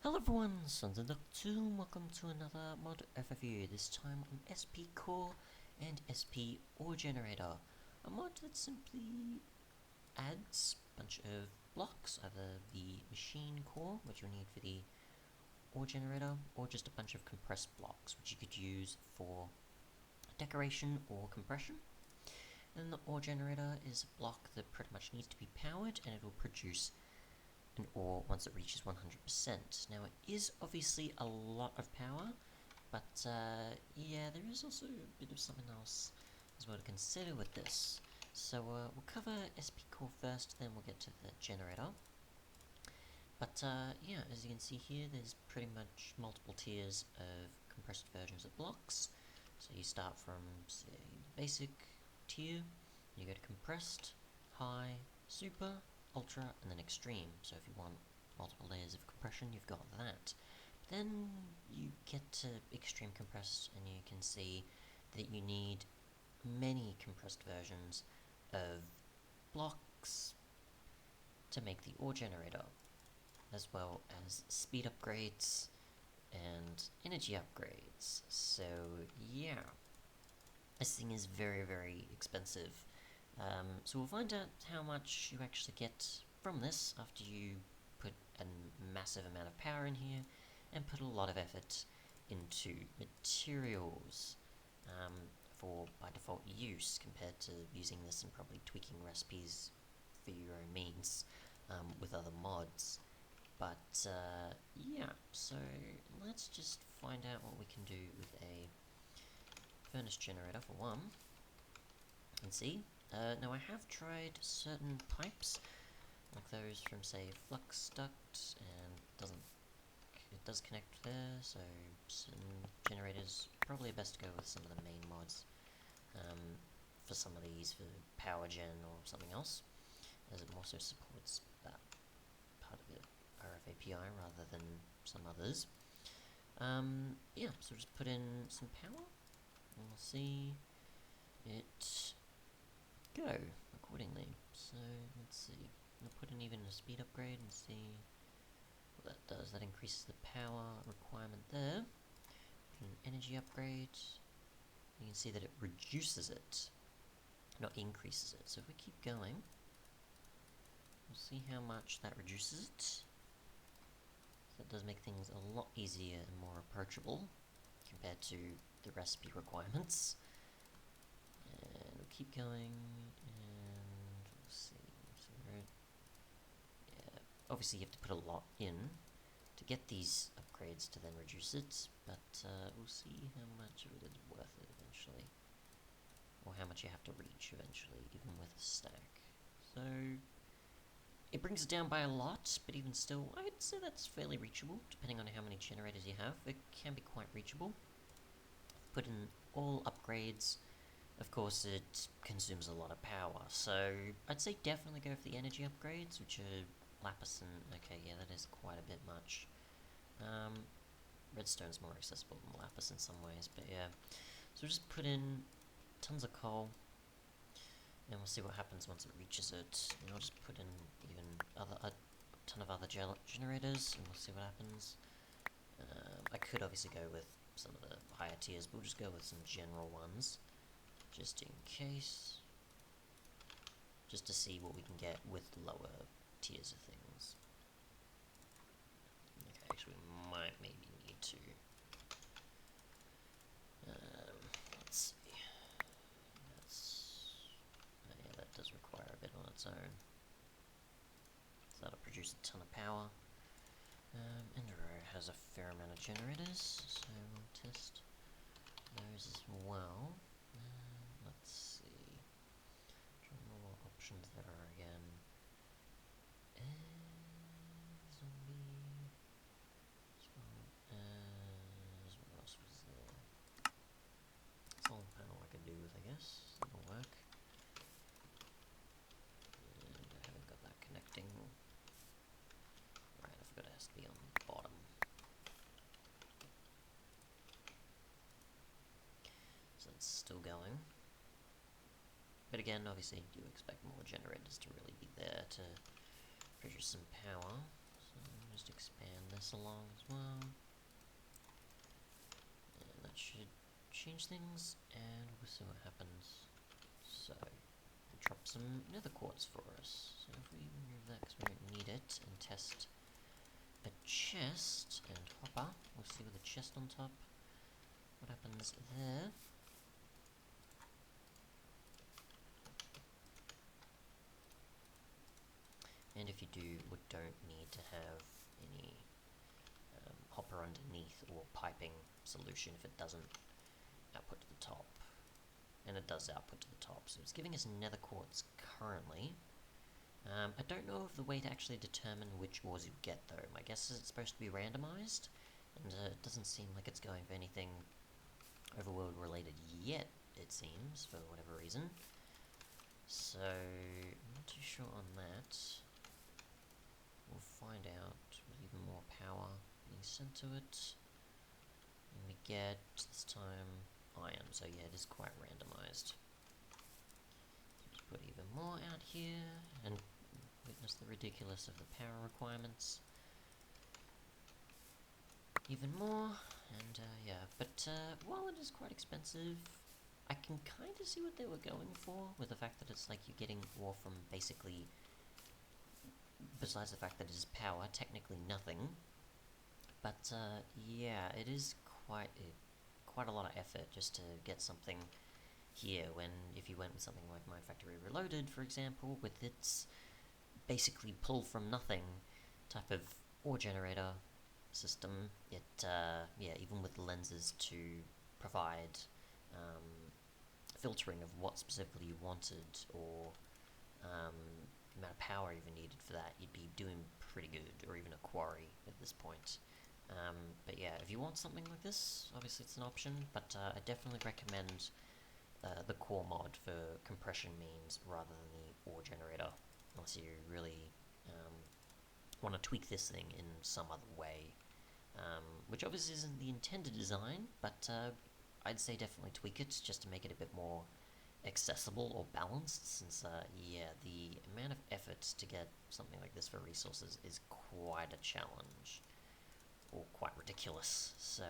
Hello everyone, Sons of Duck2, welcome to another mod overview, this time on SP Core and SP Ore Generator, a mod that simply adds a bunch of blocks, either the machine core, which you'll need for the ore generator, or just a bunch of compressed blocks, which you could use for decoration or compression. And the ore generator is a block that pretty much needs to be powered, and it will produce an ore once it reaches 100%. Now it is obviously a lot of power, but yeah, there is also a bit of something else as well to consider with this. So we'll cover SP Core first, then we'll get to the generator. But yeah, as you can see here, there's pretty much multiple tiers of compressed versions of blocks. So you start from, say, basic tier, you go to compressed, high, super, ultra, and then extreme. So if you want multiple layers of compression, you've got that. Then you get to extreme compressed, and you can see that you need many compressed versions of blocks to make the ore generator, as well as speed upgrades and energy upgrades. So yeah, this thing is very, very expensive. So we'll find out how much you actually get from this after you put a massive amount of power in here and put a lot of effort into materials for by default use, compared to using this and probably tweaking recipes for your own means with other mods. But yeah, so let's just find out what we can do with a furnace generator for one, and see. Now I have tried certain pipes, like those from say Flux Duct, and it does connect there, so some generators probably best to go with some of the main mods for some of these, for power gen or something else, as it more so supports that part of the RF API rather than some others. Yeah, so just put in some power, and we'll see it go accordingly. So let's see, I'm gonna put in even a speed upgrade and see what that does. That increases the power requirement there. Put in an energy upgrade, you can see that it reduces it, not increases it. So if we keep going, we'll see how much that reduces it. So that does make things a lot easier and more approachable compared to the recipe requirements. And we'll keep going, and we'll see. So yeah, obviously you have to put a lot in to get these upgrades to then reduce it, but we'll see how much of it is worth it eventually, or how much you have to reach eventually, even with a stack. So it brings it down by a lot, but even still, I'd say that's fairly reachable, depending on how many generators you have. It can be quite reachable. Put in all upgrades. Of course, it consumes a lot of power, so I'd say definitely go for the energy upgrades, which are lapis and... okay, yeah, that is quite a bit much. Redstone's more accessible than lapis in some ways, but yeah. So we'll just put in tons of coal, and we'll see what happens once it reaches it. And I'll just put in even a ton of other generators, and we'll see what happens. I could obviously go with some of the higher tiers, but we'll just go with some general ones, just in case, just to see what we can get with lower tiers of things. Okay, actually we might maybe need to, let's see, yeah, that does require a bit on its own, so that'll produce a ton of power. Endero has a fair amount of generators, so we'll test those as well. Let's see, trying to know what options there are again. Zombie, as well as, what else was there? Solar panel I could do with, I guess, that'll work. And I haven't got that connecting. Right, I forgot it has to be on the bottom. So it's still going. But again, obviously you do expect more generators to really be there to produce some power. So I'll just expand this this along as well. And that should change things, and we'll see what happens. So, we'll drop some nether quartz for us. So if we remove that because we don't need it, and test a chest, and hopper, we'll see with a chest on top what happens there. And if you do or don't need to have any hopper underneath or piping solution if it doesn't output to the top. And it does output to the top, so it's giving us nether quartz currently. I don't know of the way to actually determine which ores you get though. My guess is it's supposed to be randomized, and it doesn't seem like it's going for anything overworld related yet, it seems, for whatever reason. So, I'm not too sure on that. We'll find out with even more power being sent to it. And we get, this time, iron, so yeah, it is quite randomized. Just put even more out here, and witness the ridiculous of the power requirements. Even more, and yeah, but while it is quite expensive, I can kind of see what they were going for, with the fact that it's like you're getting ore from basically, besides the fact that it is power, technically nothing. But yeah, it is quite a lot of effort just to get something here, when if you went with something like Mine Factory Reloaded, for example, with its basically pull from nothing type of ore generator system, it yeah, even with lenses to provide filtering of what specifically you wanted, or the amount of power even needed for that, you'd be doing pretty good, or even a quarry at this point. But yeah, if you want something like this, obviously it's an option, but I definitely recommend the core mod for compression means rather than the ore generator, unless you really want to tweak this thing in some other way, which obviously isn't the intended design, but I'd say definitely tweak it just to make it a bit more accessible or balanced, since yeah, the amount of effort to get something like this for resources is quite a challenge, or quite ridiculous. So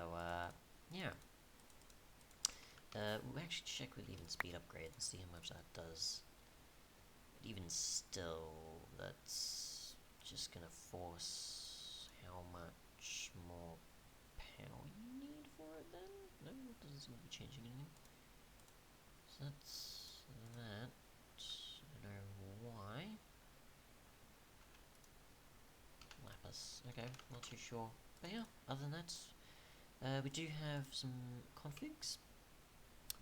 yeah, we'll actually check with even speed upgrade and see how much that does. But even still, that's just gonna force how much more power you need for it then? No, it doesn't seem to be changing anything. So that's that. I don't know why. Lapis. Okay, not too sure. But yeah, other than that, we do have some configs,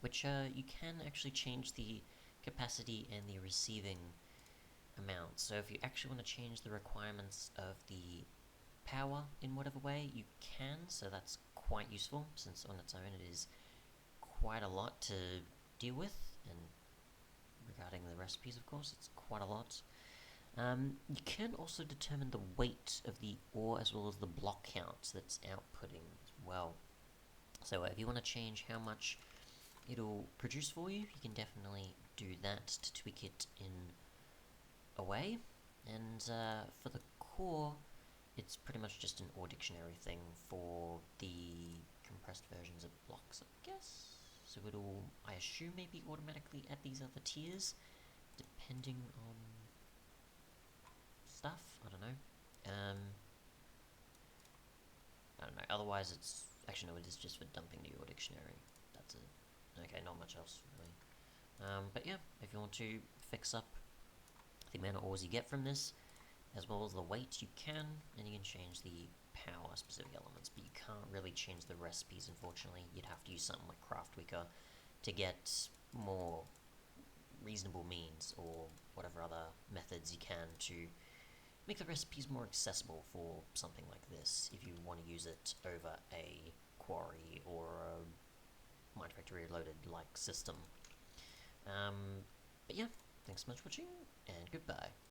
which you can actually change the capacity and the receiving amount. So if you actually want to change the requirements of the power in whatever way, you can, so that's quite useful, since on its own it is quite a lot to deal with, and regarding the recipes, of course, it's quite a lot. You can also determine the weight of the ore as well as the block count that's outputting as well. So if you want to change how much it'll produce for you, you can definitely do that to tweak it in a way. And for the core, it's pretty much just an ore dictionary thing for the compressed versions of blocks, I guess. So it'll, I assume, maybe automatically add these other tiers, depending on stuff. I don't know. I don't know. Otherwise, it's actually no. It is just for dumping the ore dictionary. That's it. Okay, not much else really. But yeah, if you want to fix up the amount of ores you get from this, as well as the weight, you can, and you can change the power specific elements, but you can't really change the recipes, unfortunately. You'd have to use something like Craftweaker to get more reasonable means, or whatever other methods you can to make the recipes more accessible for something like this, if you want to use it over a quarry or a Mine Factory Reloaded like system. But yeah, thanks so much for watching, and goodbye.